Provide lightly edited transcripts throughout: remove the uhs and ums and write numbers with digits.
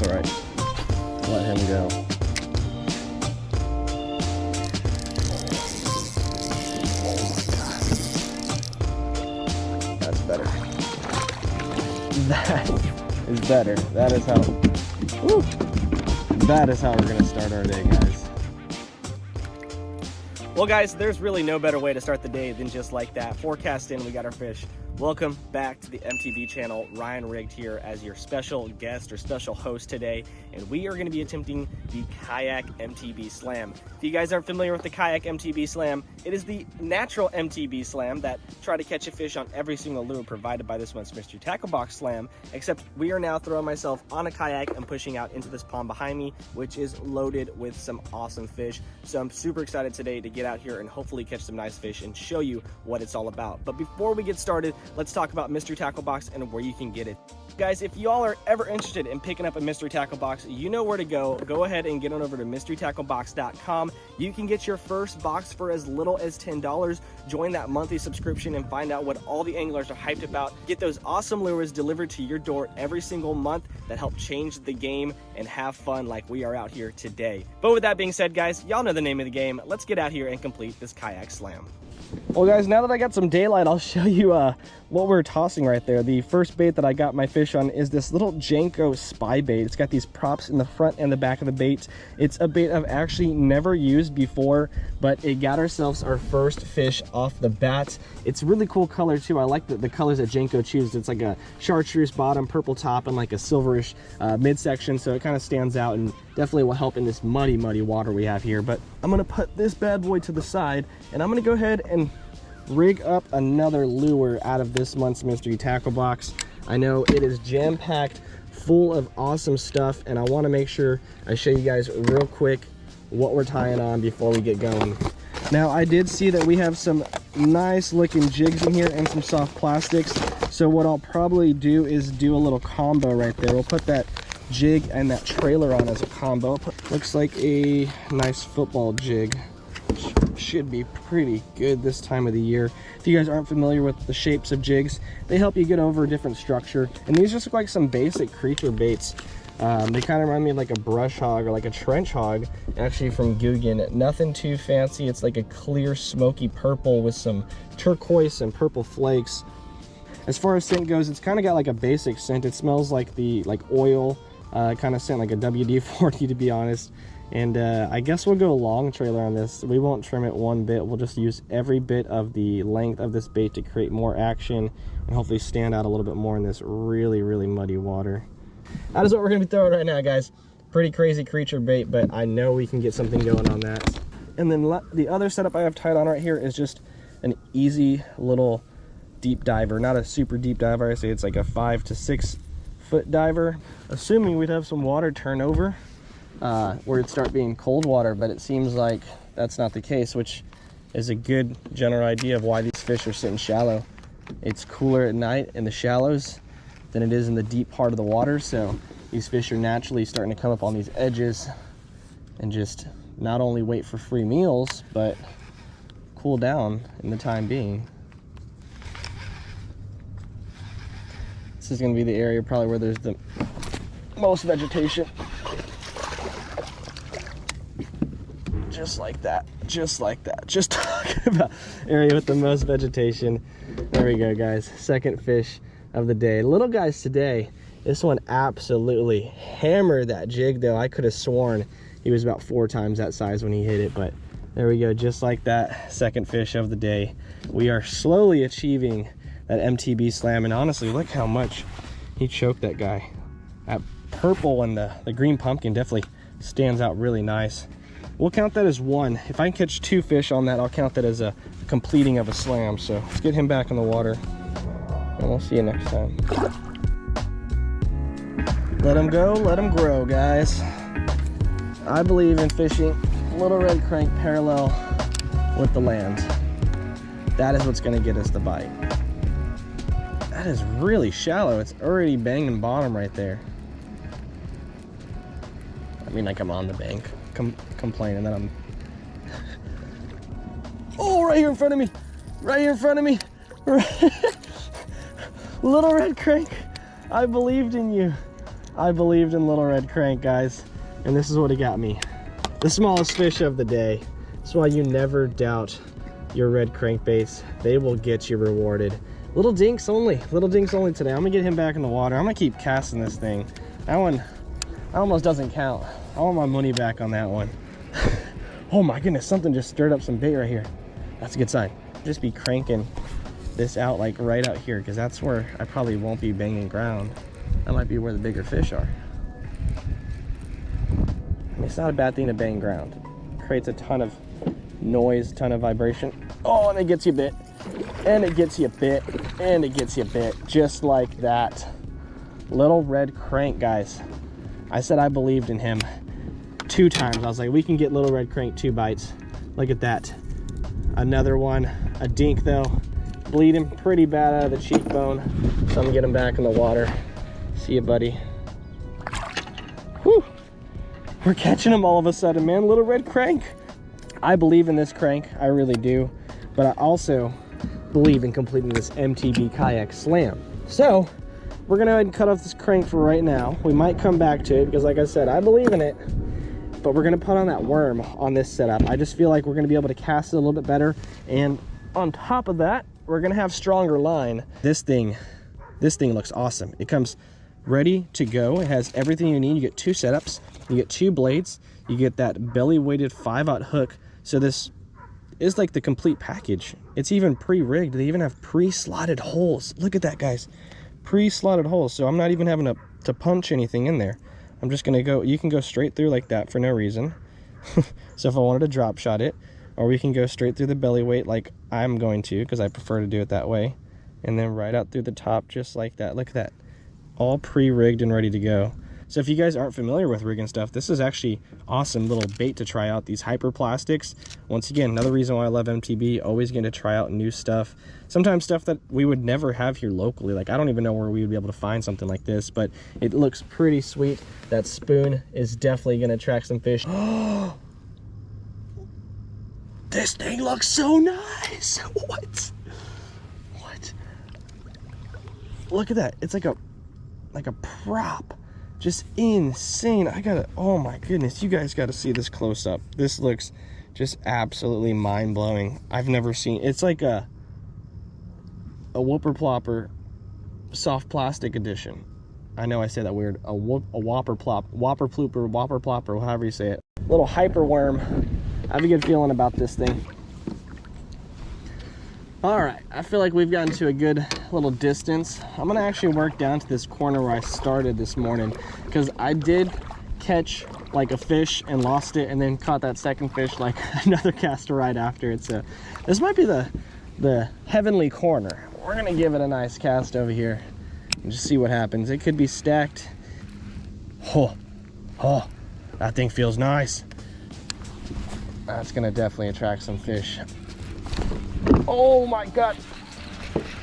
right. Let him go. That's better. That is better. That is how. Woo, that is how we're gonna start our day, guys. Well, guys, there's really no better way to start the day than just like that. Forecast in, we got our fish. Welcome back to the MTB channel. Ryan Rigged here as your special guest or special host today, and we are going to be attempting the kayak MTB Slam. If you guys aren't familiar with the kayak MTB Slam, it is the natural MTB Slam that try to catch a fish on every single lure provided by this one's Mystery Tackle Box Slam, except we are now throwing myself on a kayak and pushing out into this pond behind me, which is loaded with some awesome fish. So I'm super excited today to get out here and hopefully catch some nice fish and show you what it's all about. But before we get started, let's talk about Mystery Tackle Box and where you can get it. Guys, if y'all are ever interested in picking up a Mystery Tackle Box, you know where to go. Go ahead and get on over to MysteryTackleBox.com. You can get your first box for as little as $10. Join that monthly subscription and find out what all the anglers are hyped about. Get those awesome lures delivered to your door every single month that help change the game and have fun like we are out here today. But with that being said, guys, y'all know the name of the game. Let's get out here and complete this kayak slam. Well, guys, now that I got some daylight, I'll show you what we're tossing right there. The first bait that I got my fish on is this little 𝗙𝗻𝗃 spy bait. It's got these props in the front and the back of the bait. It's a bait I've actually never used before, but it got ourselves our first fish off the bat. It's a really cool color too. I like the colors that 𝗙𝗃𝗃 chooses. It's like a chartreuse bottom, purple top, and like a silverish midsection, so it kind of stands out and definitely will help in this muddy water we have here. But I'm gonna put this bad boy to the side, and I'm gonna go ahead and rig up another lure out of this month's Mystery Tackle Box. I know it is jam-packed full of awesome stuff, and I want to make sure I show you guys real quick what we're tying on before we get going. Now, I did see that we have some nice looking jigs in here and some soft plastics, so what I'll probably do is do a little combo right there. We'll put that jig and that trailer on as a combo. Looks like a nice football jig. Should be pretty good this time of the year. If you guys aren't familiar with the shapes of jigs, they help you get over a different structure, and these just look like some basic creature baits. They kind of remind me of like a brush hog or like a trench hog, actually from Guggen. Nothing too fancy. It's like a clear smoky purple with some turquoise and purple flakes. As far as scent goes, it's kind of got like a basic scent. It smells like oil kind of scent, like a WD-40 to be honest. And I guess we'll go long trailer on this. We won't trim it one bit. We'll just use every bit of the length of this bait to create more action and hopefully stand out a little bit more in this really muddy water. That is what we're gonna be throwing right now, guys. Pretty crazy creature bait, but I know we can get something going on that. And then the other setup I have tied on right here is just an easy little deep diver. Not a super deep diver. I say it's like a 5 to 6 foot diver. Assuming we'd have some water turnover, where it'd start being cold water, but it seems like that's not the case, which is a good general idea of why these fish are sitting shallow. It's cooler at night in the shallows than it is in the deep part of the water, so these fish are naturally starting to come up on these edges and just not only wait for free meals, but cool down in the time being. This is going to be the area probably where there's the most vegetation. Just like that, just like that. Just talking about area with the most vegetation. There we go, guys. Second fish of the day. Little guys today. This one absolutely hammered that jig, though. I could have sworn he was about 4 times that size when he hit it, but there we go. Just like that, second fish of the day. We are slowly achieving that MTB Slam, and honestly, look how much he choked that guy. That purple and the green pumpkin definitely stands out really nice. We'll count that as 1. If I can catch 2 fish on that, I'll count that as a completing of a slam. So let's get him back in the water, and we'll see you next time. Let him go, let him grow, guys. I believe in fishing little red crank parallel with the land. That is what's gonna get us the bite. That is really shallow. It's already banging bottom right there. I mean, like I'm on the bank. Complaining that I'm oh, right here in front of me, right here in front of me. Little red crank, I believed in you. I believed in little red crank, guys, and this is what he got me. The smallest fish of the day. That's why you never doubt your red crankbaits. They will get you rewarded. Little dinks only today. I'm gonna get him back in the water. I'm gonna keep casting this thing. That one almost doesn't count. I want my money back on that one. Oh my goodness, something just stirred up some bait right here. That's a good sign. Just be cranking this out like right out here, because that's where I probably won't be banging ground. That might be where the bigger fish are. I mean, it's not a bad thing to bang ground. It creates a ton of noise, ton of vibration. Oh, and it gets you bit, and it gets you bit, and it gets you bit, just like that. Little red crank, guys. I said I believed in him 2 times. I was like, we can get little red crank 2 bites. Look at that. Another one, a dink though, bleeding pretty bad out of the cheekbone. So I'm gonna get him back in the water. See you, buddy. Whew. We're catching him all of a sudden, man. Little red crank. I believe in this crank, I really do. But I also believe in completing this MTB kayak slam. So we're gonna go ahead and cut off this crank for right now. We might come back to it because, like I said, I believe in it. But we're gonna put on that worm on this setup. I just feel like we're gonna be able to cast it a little bit better. And on top of that, we're gonna have stronger line. This thing looks awesome. It comes ready to go. It has everything you need. You get 2 setups, you get 2 blades, you get that belly weighted 5/0 hook. So this is like the complete package. It's even pre-rigged. They even have pre-slotted holes. Look at that, guys. Pre-slotted holes. So I'm not even having to punch anything in there. I'm just gonna go, you can go straight through like that for no reason. So if I wanted to drop shot it, or we can go straight through the belly weight like I'm going to, because I prefer to do it that way. And then right out through the top, just like that. Look at that. All pre-rigged and ready to go. So if you guys aren't familiar with rigging stuff, this is actually awesome little bait to try out. These hyper plastics, once again, another reason why I love MTB, always getting to try out new stuff. Sometimes stuff that we would never have here locally. Like, I don't even know where we would be able to find something like this, but it looks pretty sweet. That spoon is definitely gonna attract some fish. This thing looks so nice. What? Look at that. It's like a prop. Just insane. I gotta, oh my goodness, you guys gotta see this close up. This looks just absolutely mind-blowing. I've never seen, it's like a 𝗙𝗲𝗶𝗹𝗶 soft plastic edition. I know I say that weird. A whopper plooper, however you say it. Little hyper worm. I have a good feeling about this thing. All right, I feel like we've gotten to a good little distance. I'm gonna actually work down to this corner where I started this morning, because I did catch like a fish and lost it, and then caught that second fish like another caster right after it. So this might be the heavenly corner. We're gonna give it a nice cast over here and just see what happens. It could be stacked. Oh, that thing feels nice. That's gonna definitely attract some fish. Oh my God.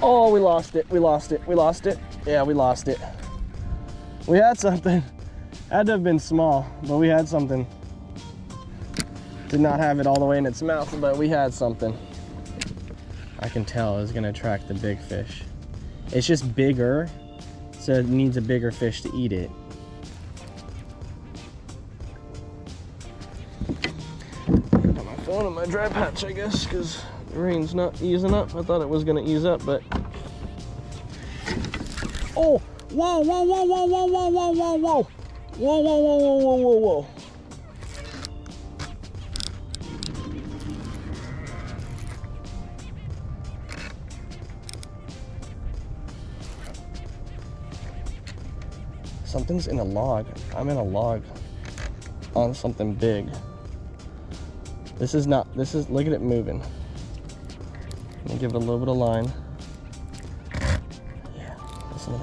Oh, we lost it. Yeah, we lost it. We had something. Had to have been small, but we had something. Did not have it all the way in its mouth, but we had something. I can tell it's gonna attract the big fish. It's just bigger, so it needs a bigger fish to eat it. Put my phone in my dry patch, I guess, because the rain's not easing up. I thought it was gonna ease up, but... Oh! Whoa! Whoa! Something's in a log. I'm in a log on something big. Look at it moving. I'm gonna give it a little bit of line. Yeah, listen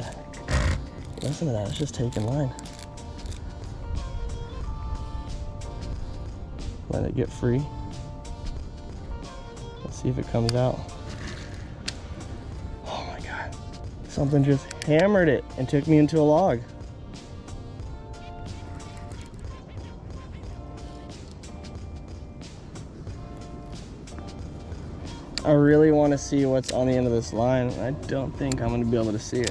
to that, it's just taking line. Let it get free. Let's see if it comes out. Oh my God. Something just hammered it and took me into a log. I really want to see what's on the end of this line. I don't think I'm going to be able to see it.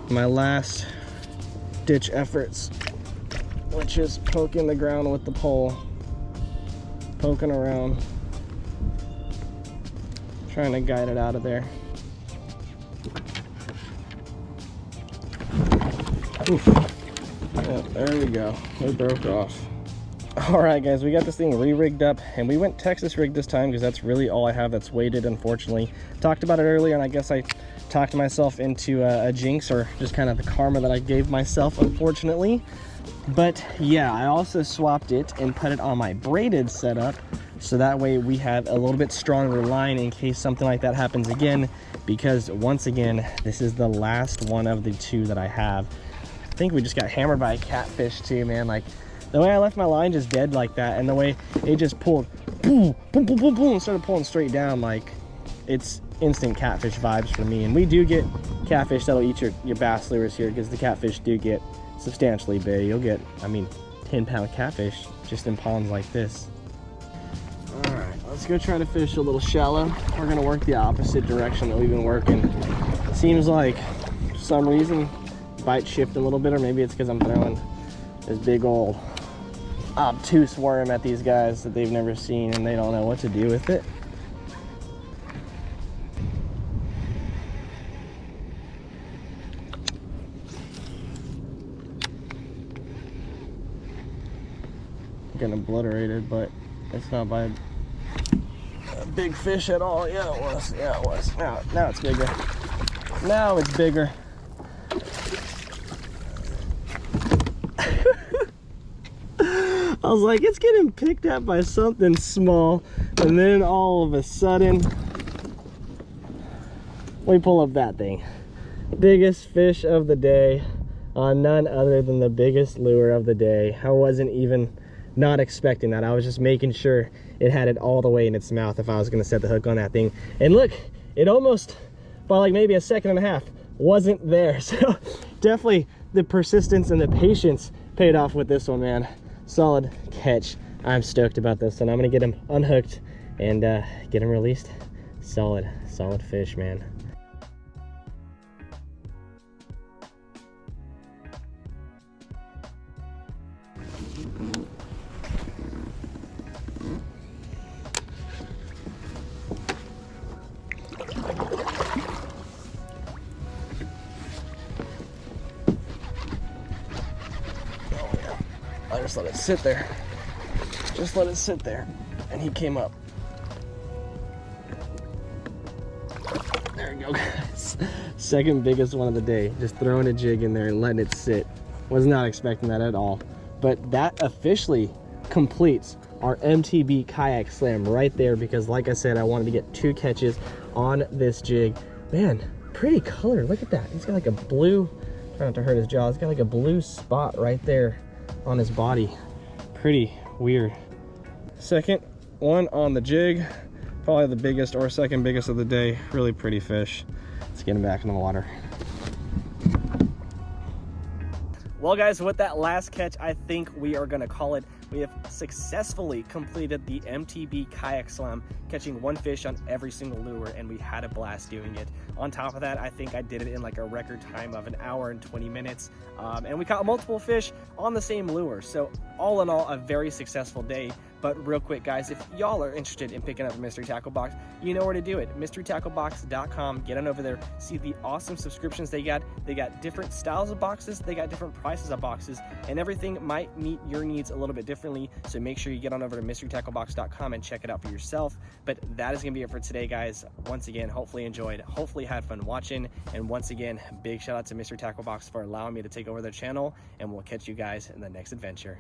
My last ditch efforts, which is poking the ground with the pole, poking around, trying to guide it out of there. Oof. Yeah, there we go. It broke off. All right, guys, we got this thing re-rigged up, and we went Texas rig this time because that's really all I have that's weighted, unfortunately. Talked about it earlier, and I guess I talked myself into a jinx, or just kind of the karma that I gave myself, unfortunately. But yeah, I also swapped it and put it on my braided setup, so that way we have a little bit stronger line in case something like that happens again, because once again, this is the last one of the two that I have. I think we just got hammered by a catfish too, man. Like, the way I left my line just dead like that, and the way it just pulled, boom, boom, boom, boom, boom, and started pulling straight down, like, it's instant catfish vibes for me. And we do get catfish that'll eat your bass lures here, because the catfish do get substantially big. You'll get, I mean, 10-pound catfish just in ponds like this. All right, let's go try to fish a little shallow. We're gonna work the opposite direction that we've been working. Seems like, for some reason, bite shift a little bit, or maybe it's because I'm throwing this big old obtuse worm at these guys that they've never seen, and they don't know what to do with it. Getting obliterated, but it's not by a big fish at all. Yeah, it was. Yeah, it was. Now it's bigger. Now it's bigger. I was like, it's getting picked at by something small, and then all of a sudden, we pull up that thing. Biggest fish of the day on none other than the biggest lure of the day. I wasn't even not expecting that. I was just making sure it had it all the way in its mouth if I was gonna set the hook on that thing. And look, it almost, by like maybe a second and a half, wasn't there. So definitely the persistence and the patience paid off with this one, man. Solid catch. I'm stoked about this, and I'm gonna get him unhooked and get him released. Solid fish, man. I just let it sit there. Just let it sit there. And he came up. There we go, guys. Second biggest one of the day. Just throwing a jig in there and letting it sit. Was not expecting that at all. But that officially completes our MTB kayak slam right there, because like I said, I wanted to get 2 catches on this jig. Man, pretty color. Look at that. He's got like a blue, try not to hurt his jaw. He's got like a blue spot right there on his body. Pretty weird. Second one on the jig, probably the biggest or second biggest of the day. Really pretty fish. Let's get him back in the water. Well, guys, with that last catch, I think we are gonna call it. We have successfully completed the MTB kayak slam, catching 1 fish on every single lure, and we had a blast doing it. On top of that, I think I did it in like a record time of 1 hour and 20 minutes, and we caught multiple fish on the same lure. So all in all, a very successful day. But real quick, guys, if y'all are interested in picking up a mystery tackle box, you know where to do it. MysteryTackleBox.com. Get on over there, see the awesome subscriptions they got. They got different styles of boxes, they got different prices of boxes, and everything might meet your needs a little bit differently. So make sure you get on over to MysteryTackleBox.com and check it out for yourself. But that is gonna be it for today, guys. Once again, hopefully enjoyed, hopefully had fun watching, and once again, big shout out to Mystery Tackle Box for allowing me to take over their channel, and we'll catch you guys in the next adventure.